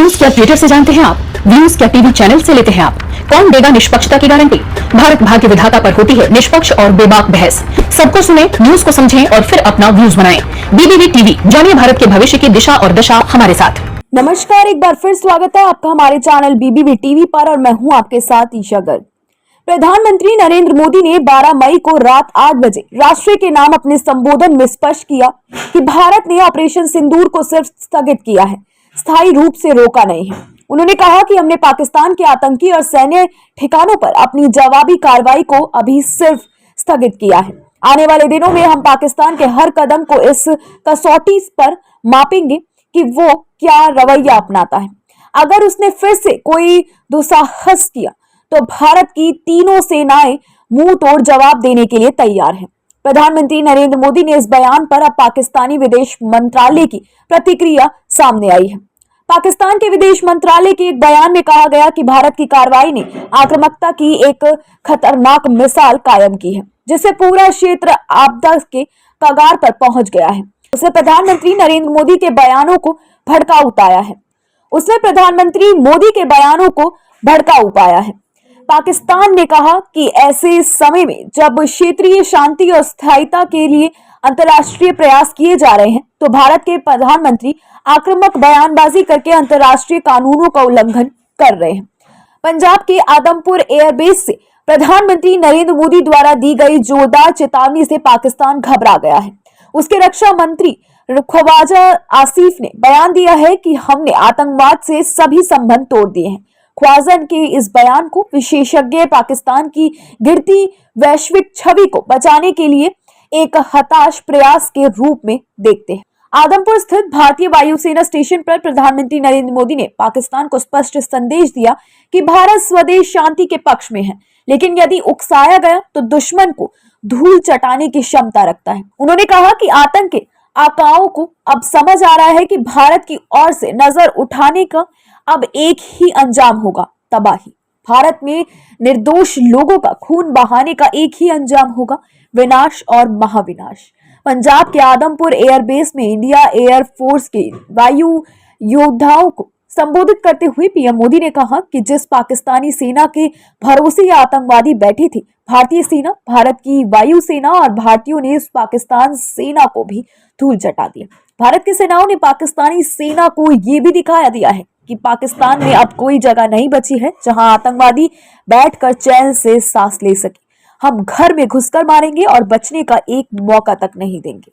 Views क्या Twitter से जानते हैं आप? व्यूज क्या टीवी चैनल से लेते हैं आप? कौन देगा निष्पक्षता की गारंटी? भारत भाग्य विधाता पर होती है निष्पक्ष और बेबाक बहस। सबको सुने, न्यूज को समझें और फिर अपना व्यूज बनाएं। बीबीबी टीवी, जानिए भारत के भविष्य की दिशा और दशा हमारे साथ। नमस्कार, एक बार फिर स्वागत है आपका हमारे चैनल बीबीबी टीवी पर और मैं हूं आपके साथ ईशा गर्ग। प्रधानमंत्री नरेंद्र मोदी ने 12 मई को रात 8 बजे राष्ट्र के नाम अपने संबोधन में स्पष्ट किया कि भारत ने ऑपरेशन सिंदूर को सिर्फ स्थगित किया है, स्थायी रूप से रोका नहीं है। उन्होंने कहा कि हमने पाकिस्तान के आतंकी और सैन्य ठिकानों पर अपनी जवाबी कार्रवाई को अभी सिर्फ स्थगित किया है। आने वाले दिनों में हम पाकिस्तान के हर कदम को इस कसौटी पर मापेंगे कि वो क्या रवैया अपनाता है। अगर उसने फिर से कोई दुस्साहस किया तो भारत की तीनों सेनाएं मुंह तोड़ जवाब देने के लिए तैयार हैं। प्रधानमंत्री नरेंद्र मोदी ने इस बयान पर अब पाकिस्तानी विदेश मंत्रालय की प्रतिक्रिया सामने आई है। पाकिस्तान के विदेश मंत्रालय के एक बयान में कहा गया कि भारत की कार्रवाई ने आक्रामकता की एक खतरनाक मिसाल कायम की है, जिससे पूरा क्षेत्र आपदा के कगार पर पहुंच गया है। उसने प्रधानमंत्री नरेंद्र मोदी के बयानों को भड़का उपाया है। पाकिस्तान ने कहा कि ऐसे समय में जब क्षेत्रीय शांति और स्थायित्व के लिए अंतर्राष्ट्रीय प्रयास किए जा रहे हैं, तो भारत के प्रधानमंत्री आक्रामक बयानबाजी करके अंतर्राष्ट्रीय कानूनों का उल्लंघन कर रहे हैं। पंजाब के आदमपुर एयरबेस से प्रधानमंत्री नरेंद्र मोदी द्वारा दी गई जोरदार चेतावनी से पाकिस्तान घबरा गया है। उसके रक्षा मंत्री ख्वाजा आसिफ ने बयान दिया है कि हमने आतंकवाद से सभी संबंध तोड़ दिए हैं। ख्वाजा के इस बयान को विशेषज्ञ पाकिस्तान की गिरती वैश्विक छवि को बचाने के लिए एक हताश प्रयास के रूप में देखते हैं। आदमपुर स्थित भारतीय वायुसेना स्टेशन पर प्रधानमंत्री नरेंद्र मोदी ने पाकिस्तान को स्पष्ट संदेश दिया कि भारत स्वदेश शांति के पक्ष में है, लेकिन यदि उकसाया गया तो दुश्मन को धूल चटाने की क्षमता रखता है। उन्होंने कहा कि आतंक के आकाओं को अब समझ आ रहा है कि भारत की ओर से नजर उठाने का अब एक ही अंजाम होगा, तबाही। भारत में निर्दोष लोगों का खून बहाने का एक ही अंजाम होगा, विनाश और महाविनाश। पंजाब के आदमपुर एयरबेस में इंडिया एयर फोर्स के वायु योद्धाओं को संबोधित करते हुए पीएम मोदी ने कहा कि जिस पाकिस्तानी सेना के भरोसे आतंकवादी बैठी थी, भारतीय सेना, भारत की वायु सेना और भारतीयों ने इस पाकिस्तान सेना को भी धूल चटा दिया। भारत की सेनाओं ने पाकिस्तानी सेना को ये भी दिखाया दिया है कि पाकिस्तान में अब कोई जगह नहीं बची है जहां आतंकवादी बैठकर चैन से सांस ले सके। हम घर में घुसकर मारेंगे और बचने का एक मौका तक नहीं देंगे।